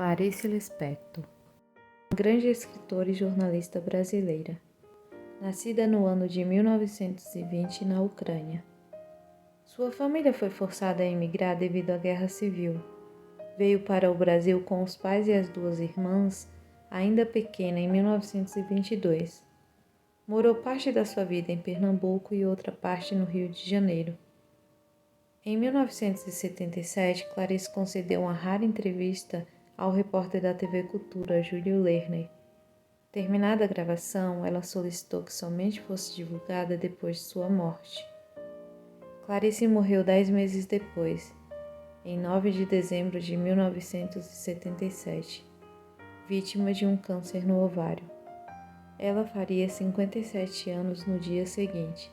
Clarice Lispector, uma grande escritora e jornalista brasileira, nascida no ano de 1920 na Ucrânia. Sua família foi forçada a emigrar devido à Guerra Civil. Veio para o Brasil com os pais e as duas irmãs, ainda pequena, em 1922. Morou parte da sua vida em Pernambuco e outra parte no Rio de Janeiro. Em 1977, Clarice concedeu uma rara entrevista ao repórter da TV Cultura, Júlio Lerner. Terminada a gravação, ela solicitou que somente fosse divulgada depois de sua morte. Clarice morreu 10 meses depois, em 9 de dezembro de 1977, vítima de um câncer no ovário. Ela faria 57 anos no dia seguinte.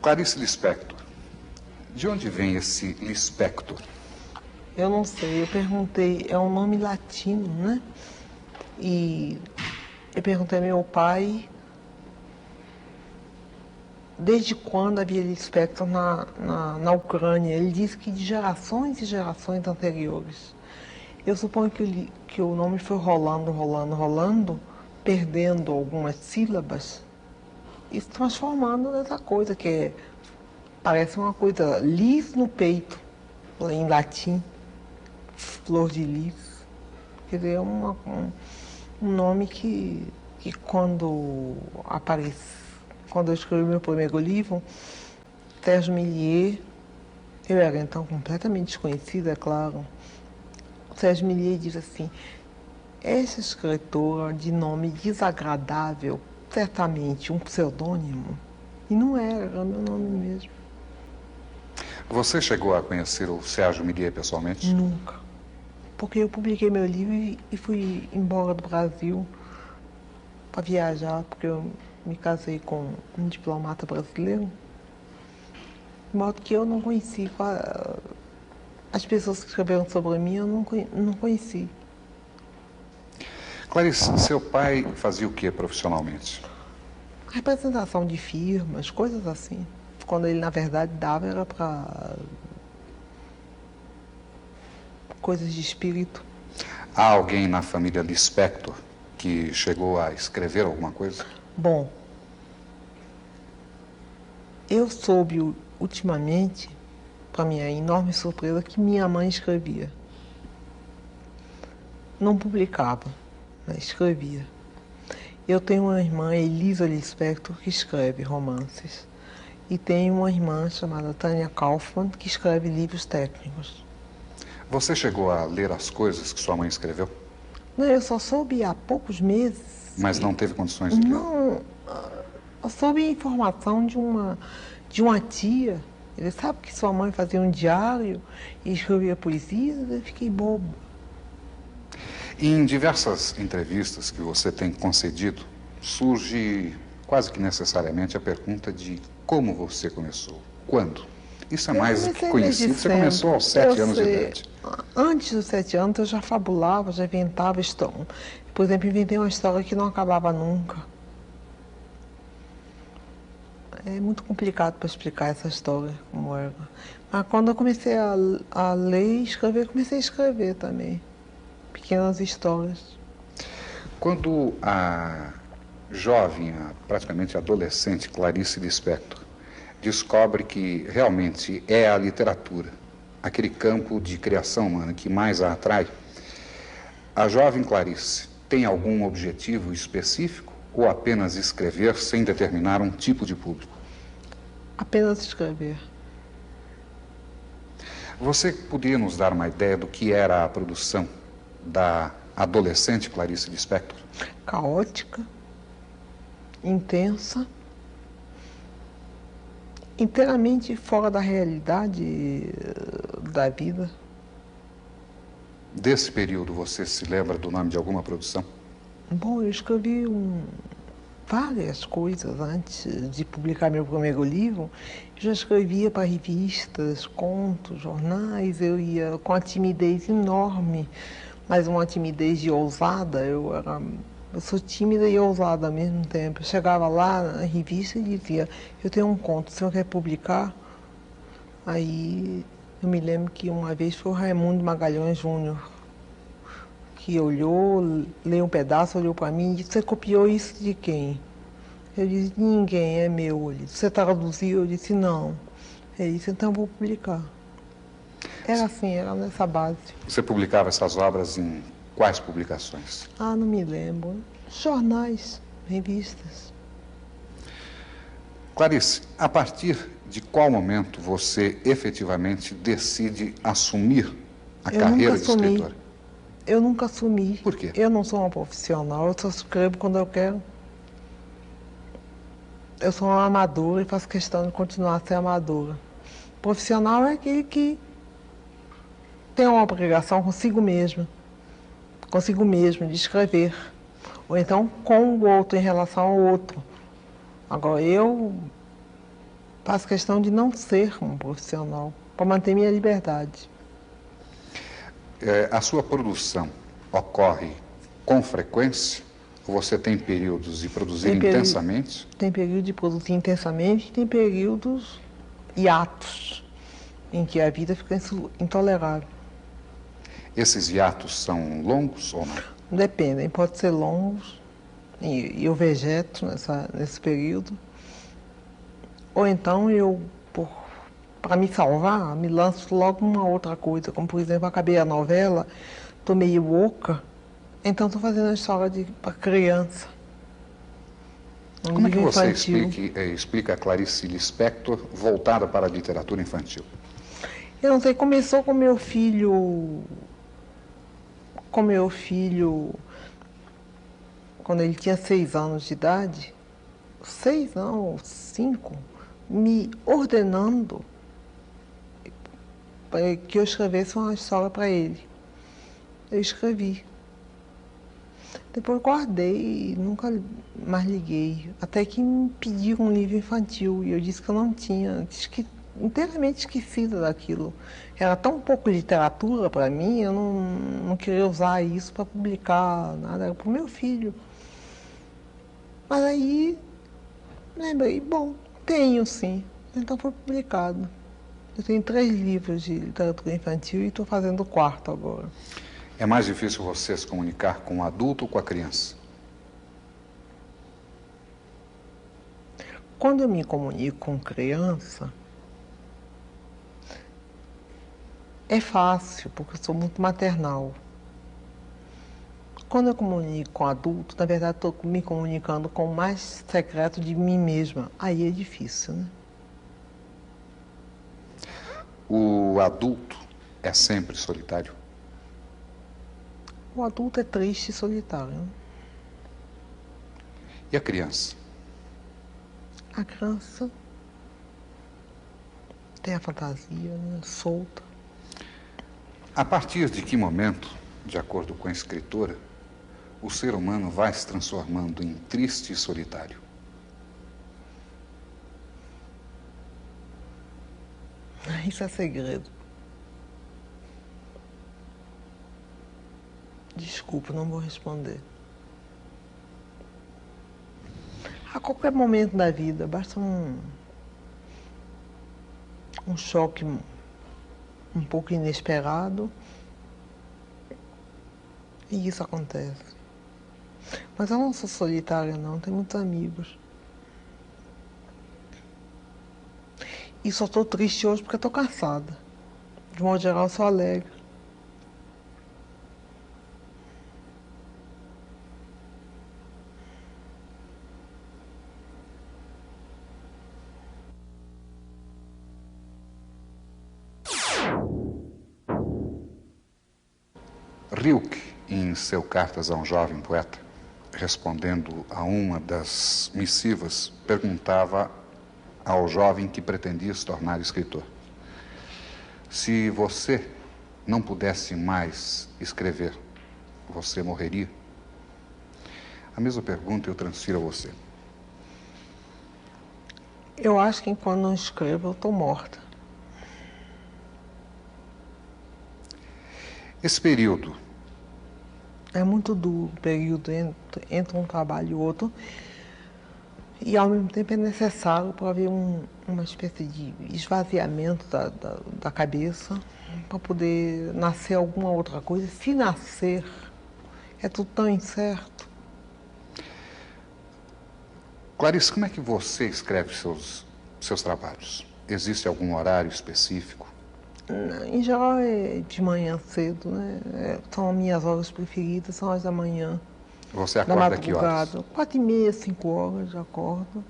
Clarice Lispector. De onde vem esse Lispector? Eu não sei, eu perguntei, é um nome latino, né? E eu perguntei ao meu pai desde quando havia Lispector na Ucrânia. Ele disse que de gerações e gerações anteriores. Eu suponho que o nome foi rolando, perdendo algumas sílabas e se transformando nessa coisa que parece uma coisa lis no peito, em latim, flor de lis. Quer dizer, é um nome que quando eu escrevi meu primeiro livro, Sérgio Millier, eu era então completamente desconhecida, é claro. Sérgio Millier diz assim: essa escritora de nome desagradável, certamente um pseudônimo. E não era meu nome mesmo. Você chegou a conhecer o Sérgio Millier pessoalmente? Nunca. Porque eu publiquei meu livro e fui embora do Brasil para viajar, porque eu me casei com um diplomata brasileiro. De modo que eu não conheci as pessoas que escreveram sobre mim, eu não conheci. Clarice, seu pai fazia o que profissionalmente? Representação de firmas, coisas assim. Quando ele, na verdade, dava era para coisas de espírito. Há alguém na família Lispector que chegou a escrever alguma coisa? Bom, eu soube ultimamente, para minha enorme surpresa, que minha mãe escrevia. Não publicava, mas escrevia. Eu tenho uma irmã, Elisa Lispector, que escreve romances. E tenho uma irmã chamada Tânia Kaufmann, que escreve livros técnicos. Você chegou a ler as coisas que sua mãe escreveu? Não, eu só soube há poucos meses. Mas não teve condições de ler? Não, eu soube informação de uma tia. Ele sabe que sua mãe fazia um diário e escrevia poesias, eu fiquei bobo. Em diversas entrevistas que você tem concedido, surge quase que necessariamente a pergunta de como você começou, quando. Isso é mais do que conhecido, você começou aos 7 anos de idade. Antes dos 7 anos eu já fabulava, já inventava história. Por exemplo, inventei uma história que não acabava nunca. É muito complicado para explicar essa história, como era. Mas quando eu comecei a ler e escrever, comecei a escrever também. Pequenas histórias. Quando a jovem, praticamente adolescente Clarice Lispector descobre que realmente é a literatura, aquele campo de criação humana que mais a atrai, a jovem Clarice tem algum objetivo específico ou apenas escrever sem determinar um tipo de público? Apenas escrever. Você poderia nos dar uma ideia do que era a produção da adolescente Clarice Lispector? Caótica, intensa, inteiramente fora da realidade da vida. Desse período, você se lembra do nome de alguma produção? Bom, eu escrevi várias coisas antes de publicar meu primeiro livro. Eu já escrevia para revistas, contos, jornais. Eu ia com uma timidez enorme, mas uma timidez de ousada. Eu sou tímida e ousada ao mesmo tempo. Eu chegava lá na revista e dizia: eu tenho um conto, o senhor quer publicar? Aí eu me lembro que uma vez foi o Raimundo Magalhães Júnior, que olhou, leu um pedaço, olhou para mim e disse: você copiou isso de quem? Eu disse: de ninguém, é meu. Ele disse: você traduziu? Eu disse: não. Ele disse: então eu vou publicar. Era assim, era nessa base. Você publicava essas obras em quais publicações? Ah, não me lembro. Jornais, revistas. Clarice, a partir de qual momento você efetivamente decide assumir a carreira de escritora? Eu nunca assumi. Por quê? Eu não sou uma profissional, eu só escrevo quando eu quero. Eu sou uma amadora e faço questão de continuar a ser amadora. Profissional é aquele que tem uma obrigação consigo mesmo de escrever. Ou então com o outro, em relação ao outro. Agora, eu faço questão de não ser um profissional, para manter minha liberdade. A sua produção ocorre com frequência? Ou você tem períodos de produzir intensamente? Tem período de produzir intensamente e tem períodos hiatos, em que a vida fica intolerável. Esses hiatos são longos ou não? Dependem, pode ser longos, e eu vegeto nesse período. Ou então eu, para me salvar, me lanço logo uma outra coisa. Como, por exemplo, acabei a novela, estou meio oca, então estou fazendo a história para criança. Como é que você explica a Clarice Lispector voltada para a literatura infantil? Eu não sei, começou com meu filho, quando ele tinha 6 anos de idade, 6 não, 5, me ordenando para que eu escrevesse uma história para ele. Eu escrevi. Depois guardei e nunca mais liguei. Até que me pediram um livro infantil e eu disse que eu não tinha, inteiramente esquecida daquilo. Era tão pouco literatura para mim, eu não queria usar isso para publicar nada, era para o meu filho. Mas aí lembrei, bom, tenho sim. Então foi publicado. Eu tenho 3 livros de literatura infantil e estou fazendo o 4º agora. É mais difícil você se comunicar com o adulto ou com a criança? Quando eu me comunico com criança, é fácil, porque eu sou muito maternal. Quando eu comunico com adulto, na verdade estou me comunicando com o mais secreto de mim mesma. Aí é difícil, né? O adulto é sempre solitário? O adulto é triste e solitário, né? E a criança? A criança tem a fantasia, né? Solta. A partir de que momento, de acordo com a escritora, o ser humano vai se transformando em triste e solitário? Isso é segredo. Desculpa, não vou responder. A qualquer momento da vida, basta um choque um pouco inesperado e isso acontece. Mas eu não sou solitária, não, tenho muitos amigos. E só estou triste hoje porque estou cansada. De modo geral, eu sou alegre. Rilke, em seu Cartas a um Jovem Poeta, respondendo a uma das missivas, perguntava ao jovem que pretendia se tornar escritor: se você não pudesse mais escrever, você morreria? A mesma pergunta eu transfiro a você. Eu acho que enquanto não escrevo, eu estou morta. Esse período É muito duro o período entre um trabalho e outro. E ao mesmo tempo é necessário para haver uma espécie de esvaziamento da cabeça, para poder nascer alguma outra coisa. Se nascer, é tudo tão incerto. Clarice, como é que você escreve seus trabalhos? Existe algum horário específico? Em geral é de manhã cedo, né? São minhas horas preferidas, são as da manhã. Você Da acorda a que horas? madrugada, 4h30, 5 horas, já acordo.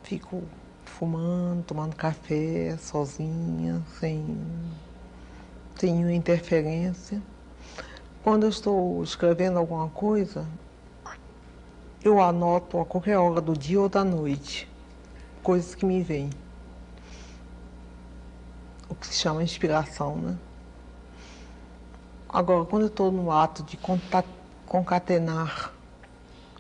Fico fumando, tomando café, sozinha, sem nenhuma interferência. Quando eu estou escrevendo alguma coisa, eu anoto a qualquer hora do dia ou da noite, coisas que me vêm. O que se chama inspiração, né? Agora, quando eu estou no ato de concatenar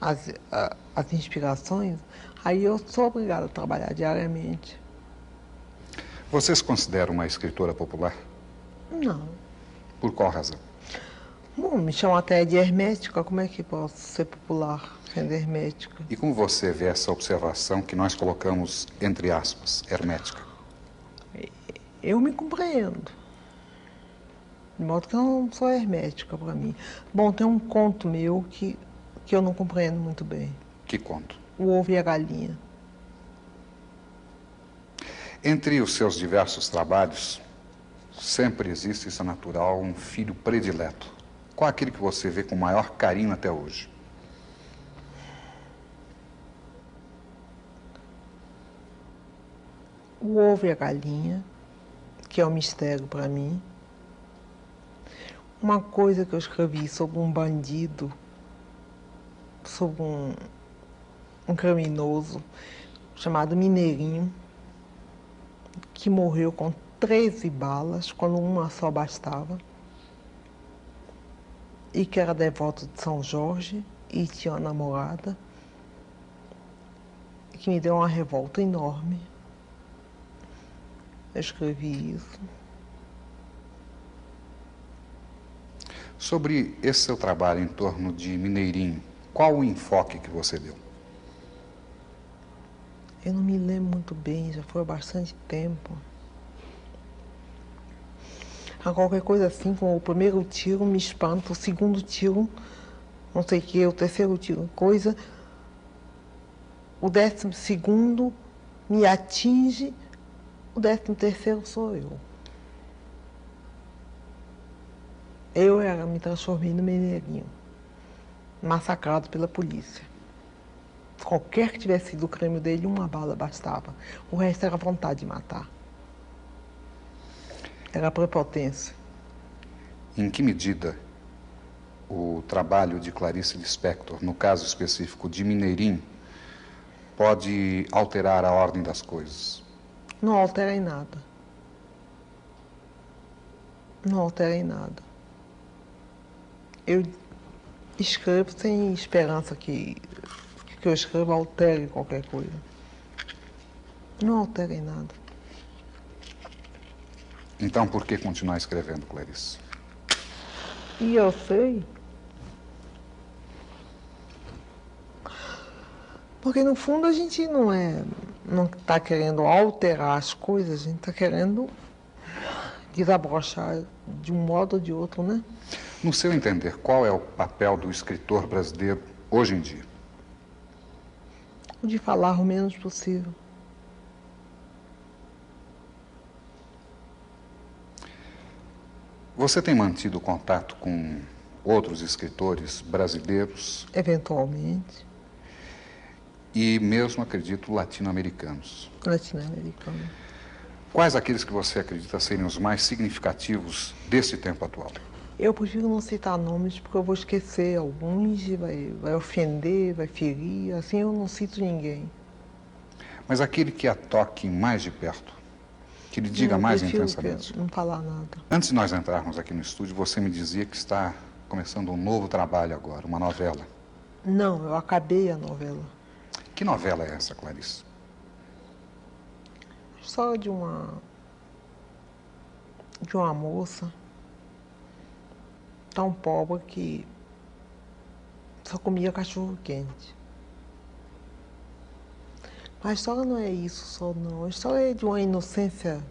as inspirações, aí eu sou obrigada a trabalhar diariamente. Você se considera uma escritora popular? Não. Por qual razão? Bom, me chamam até de hermética, como é que posso ser popular sendo hermética? E como você vê essa observação que nós colocamos entre aspas, hermética? Eu me compreendo. De modo que eu não sou hermética para mim. Bom, tem um conto meu que eu não compreendo muito bem. Que conto? O Ovo e a Galinha. Entre os seus diversos trabalhos, sempre existe, isso é natural, um filho predileto. Qual aquele que você vê com maior carinho até hoje? O Ovo e a Galinha, que é um mistério para mim. Uma coisa que eu escrevi sobre um bandido, sobre um criminoso chamado Mineirinho, que morreu com 13 balas, quando uma só bastava, e que era devoto de São Jorge e tinha uma namorada, e que me deu uma revolta enorme. Eu escrevi isso. Sobre esse seu trabalho em torno de Mineirinho, qual o enfoque que você deu? Eu não me lembro muito bem, já foi há bastante tempo. A qualquer coisa assim, como o primeiro tiro me espanta, o segundo tiro, não sei o que, o terceiro tiro, coisa. O 12º me atinge, o 13º sou eu. Eu me transformei no Mineirinho, massacrado pela polícia. Qualquer que tivesse sido o crime dele, uma bala bastava. O resto era vontade de matar. Era prepotência. Em que medida o trabalho de Clarice Lispector, no caso específico de Mineirinho, pode alterar a ordem das coisas? Não altera em nada. Não altera em nada. Eu escrevo sem esperança que eu escreva altere qualquer coisa. Não altera em nada. Então, por que continuar escrevendo, Clarice? E eu sei. Porque no fundo a gente não está querendo alterar as coisas, a gente está querendo desabrochar de um modo ou de outro, né? No seu entender, qual é o papel do escritor brasileiro hoje em dia? O de falar o menos possível. Você tem mantido contato com outros escritores brasileiros Eventualmente, e mesmo, acredito, latino-americanos? latino-americano. Quais aqueles que você acredita serem os mais significativos desse tempo atual? Eu prefiro não citar nomes porque eu vou esquecer alguns, vai ofender, vai ferir, assim eu não cito ninguém. Mas aquele que a toque mais de perto, que lhe diga Eu mais prefiro intensamente. não falar nada. Antes de nós entrarmos aqui no estúdio, você me dizia que está começando um novo trabalho agora, uma novela. Não, eu acabei a novela. Que novela é essa, Clarice? Só de uma moça tão pobre que só comia cachorro quente. A história não é isso só, não. A história é de uma inocência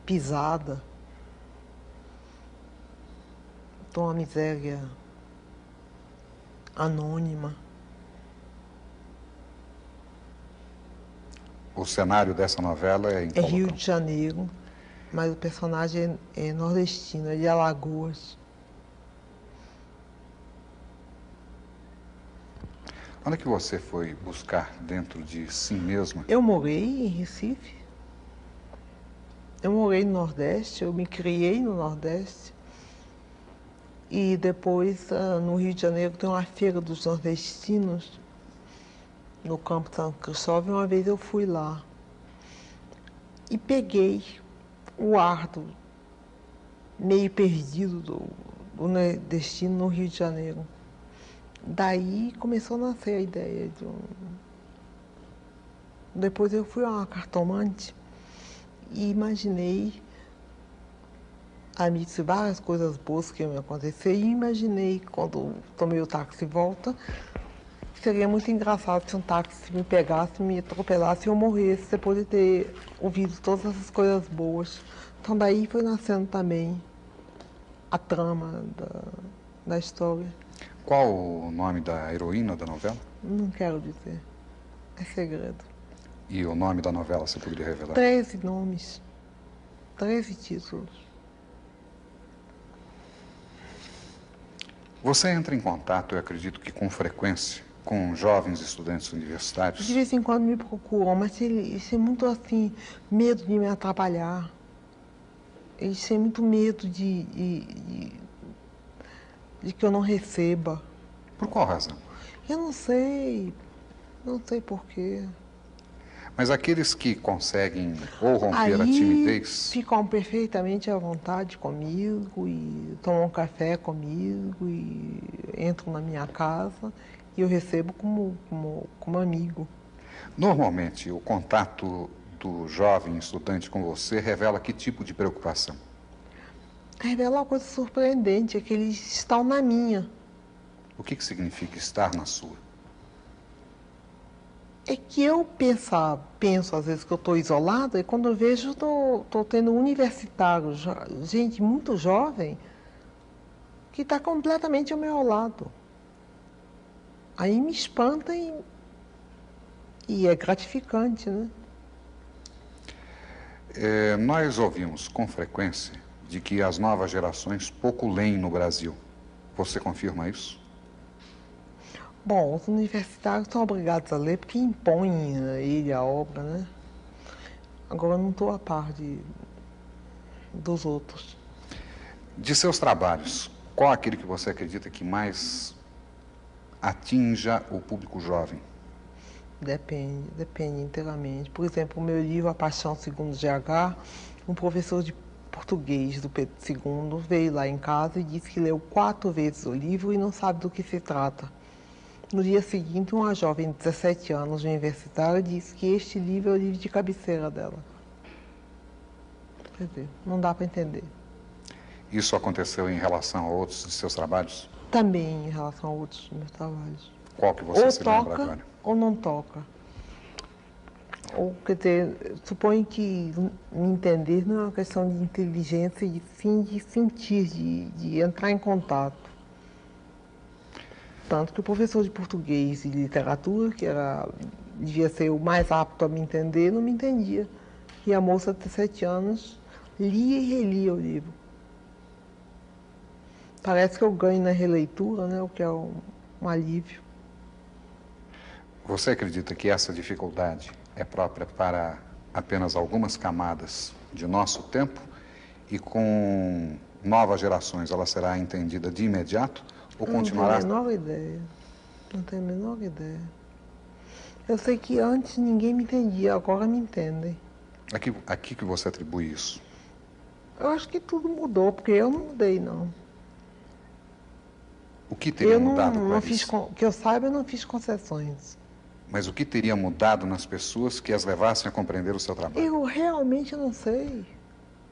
pisada, de uma miséria anônima. O cenário dessa novela é em É qual Rio local? de Janeiro, mas o personagem é nordestino, é de Alagoas. Onde é que você foi buscar dentro de si mesma? Eu morei em Recife, eu morei no Nordeste, eu me criei no Nordeste. E depois, no Rio de Janeiro, tem uma feira dos nordestinos, no Campo São Cristóvão, e uma vez eu fui lá. E peguei o ar meio perdido do nordestino no Rio de Janeiro. Daí começou a nascer a ideia de um... Depois eu fui a uma cartomante e imaginei várias coisas boas que iam me acontecer e imaginei, quando tomei o táxi de volta, seria muito engraçado se um táxi me pegasse, me atropelasse e eu morresse depois de ter ouvido todas essas coisas boas. Então daí foi nascendo também a trama da história. Qual o nome da heroína da novela? Não quero dizer, é segredo. E o nome da novela, você poderia revelar? 13 nomes, 13 títulos. Você entra em contato, eu acredito que com frequência, com jovens estudantes universitários? De vez em quando me procuram, mas eles têm muito assim, medo de me atrapalhar. Eles têm muito medo de que eu não receba. Por qual razão? Eu não sei porquê. Mas aqueles que conseguem ou romper a Aí timidez, ficam perfeitamente à vontade comigo e tomam um café comigo e entram na minha casa e eu recebo como amigo. normalmente o contato do jovem estudante com você revela que tipo de preocupação? Revela uma coisa surpreendente, é que eles estão na minha. O que significa estar na sua? É que eu penso às vezes que eu estou isolada e quando eu vejo estou tendo universitários, gente muito jovem, que está completamente ao meu lado. Aí me espanta e é gratificante, né? Nós ouvimos com frequência de que as novas gerações pouco leem no Brasil. Você confirma isso? Bom, os universitários são obrigados a ler porque impõem a ele a obra, né? Agora eu não estou a par dos outros. De seus trabalhos, qual aquele que você acredita que mais atinja o público jovem? Depende inteiramente. Por exemplo, o meu livro A Paixão Segundo GH, um professor de português do Pedro II veio lá em casa e disse que leu 4 vezes o livro e não sabe do que se trata. No dia seguinte, uma jovem de 17 anos, universitária, disse que este livro é o livro de cabeceira dela. Quer dizer, não dá para entender. Isso aconteceu em relação a outros de seus trabalhos? Também em relação a outros meus trabalhos. Qual que você Ou se lembra toca agora? ou não toca. Ou, quer dizer, suponho que me entender não é uma questão de inteligência, e sim de sentir, de entrar em contato. Tanto que o professor de português e literatura, devia ser o mais apto a me entender, não me entendia. E a moça de 17 anos lia e relia o livro. Parece que eu ganho na releitura, né, o que é um alívio. Você acredita que essa dificuldade é própria para apenas algumas camadas de nosso tempo e com novas gerações ela será entendida de imediato ou continuará? Não tenho a menor ideia. Não tenho a menor ideia. Eu sei que antes ninguém me entendia, agora me entendem. Aqui que você atribui isso? Eu acho que tudo mudou, porque eu não mudei, não. O que teria mudado, não fiz, Clarice? que eu saiba, eu não fiz concessões. Mas o que teria mudado nas pessoas que as levassem a compreender o seu trabalho? Eu realmente não sei.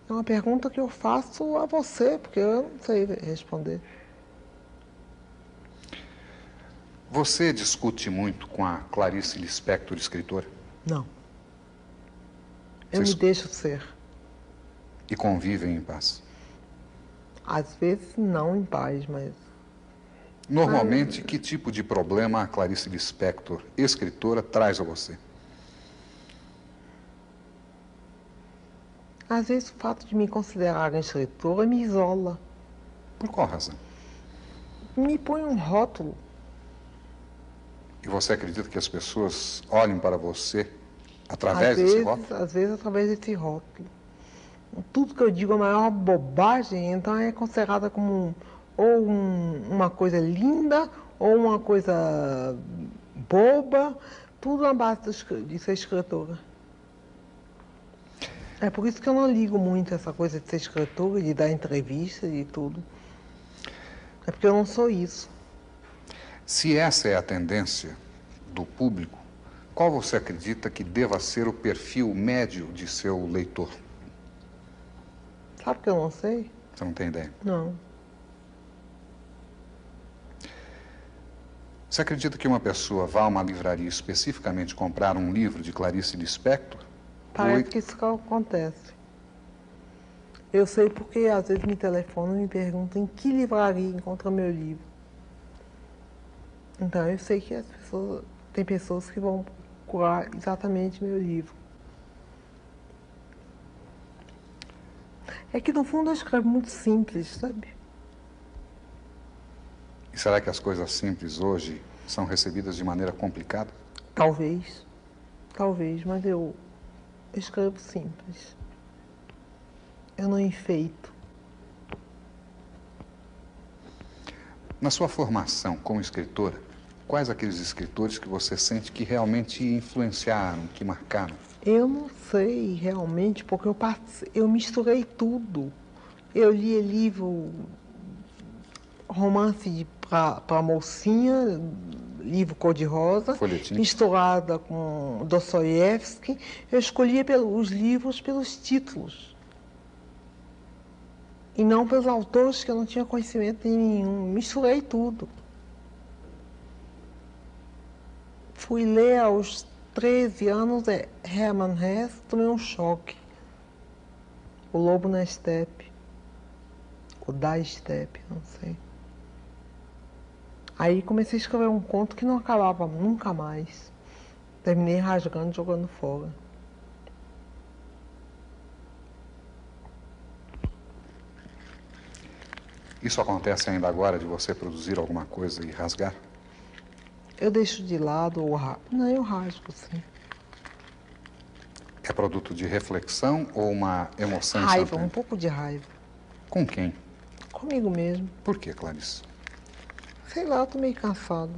É uma pergunta que eu faço a você, porque eu não sei responder. Você discute muito com a Clarice Lispector, escritora? Não. Eu me deixo ser. E convivem em paz? Às vezes não em paz, mas... Normalmente, que tipo de problema a Clarice Lispector, escritora, traz a você? Às vezes o fato de me considerar escritora me isola. Por qual razão? Me põe um rótulo. E você acredita que as pessoas olhem para você através desse rótulo? Às vezes através desse rótulo. Tudo que eu digo é a maior bobagem, então é considerada como uma coisa linda ou uma coisa boba, tudo na base de ser escritora. É por isso que eu não ligo muito essa coisa de ser escritora, de dar entrevista e tudo. É porque eu não sou isso. Se essa é a tendência do público, qual você acredita que deva ser o perfil médio de seu leitor? Sabe que eu não sei? Você não tem ideia? Não. Você acredita que uma pessoa vá a uma livraria especificamente comprar um livro de Clarice Lispector? Parece que isso que acontece. Eu sei porque às vezes me telefonam e me perguntam em que livraria encontra meu livro. Então eu sei que tem pessoas que vão procurar exatamente meu livro. É que no fundo eu escrevo muito simples, sabe? E será que as coisas simples hoje são recebidas de maneira complicada? Talvez, mas eu escrevo simples. Eu não enfeito. Na sua formação como escritora, quais aqueles escritores que você sente que realmente influenciaram, que marcaram? Eu não sei realmente, porque eu misturei tudo. Eu lia livro, romance para mocinha, livro cor-de-rosa, Folhetim. misturada com Dostoiévski. Eu escolhia os livros pelos títulos. E não pelos autores, que eu não tinha conhecimento nenhum. Misturei tudo. Fui ler aos 13 anos Hermann Hesse, tomei um choque. O Lobo na Estepe. Ou da Estepe, não sei. Aí comecei a escrever um conto que não acabava nunca mais. Terminei rasgando, jogando fora. Isso acontece ainda agora, de você produzir alguma coisa e rasgar? Eu deixo de lado ou rasgo. Não, eu rasgo, sim. É produto de reflexão ou uma emoção Raiva, instantânea? um pouco de raiva. Com quem? Comigo mesmo. Por que, Clarice? Sei lá, eu tô meio cansada.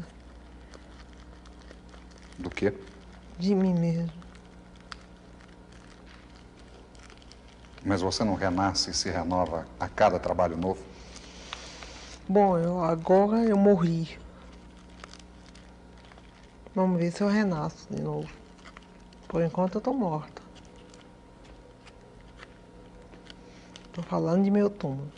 Do quê? De mim mesmo. Mas você não renasce e se renova a cada trabalho novo? Bom, agora eu morri. Vamos ver se eu renasço de novo. Por enquanto eu tô morta. Tô falando de meu túmulo.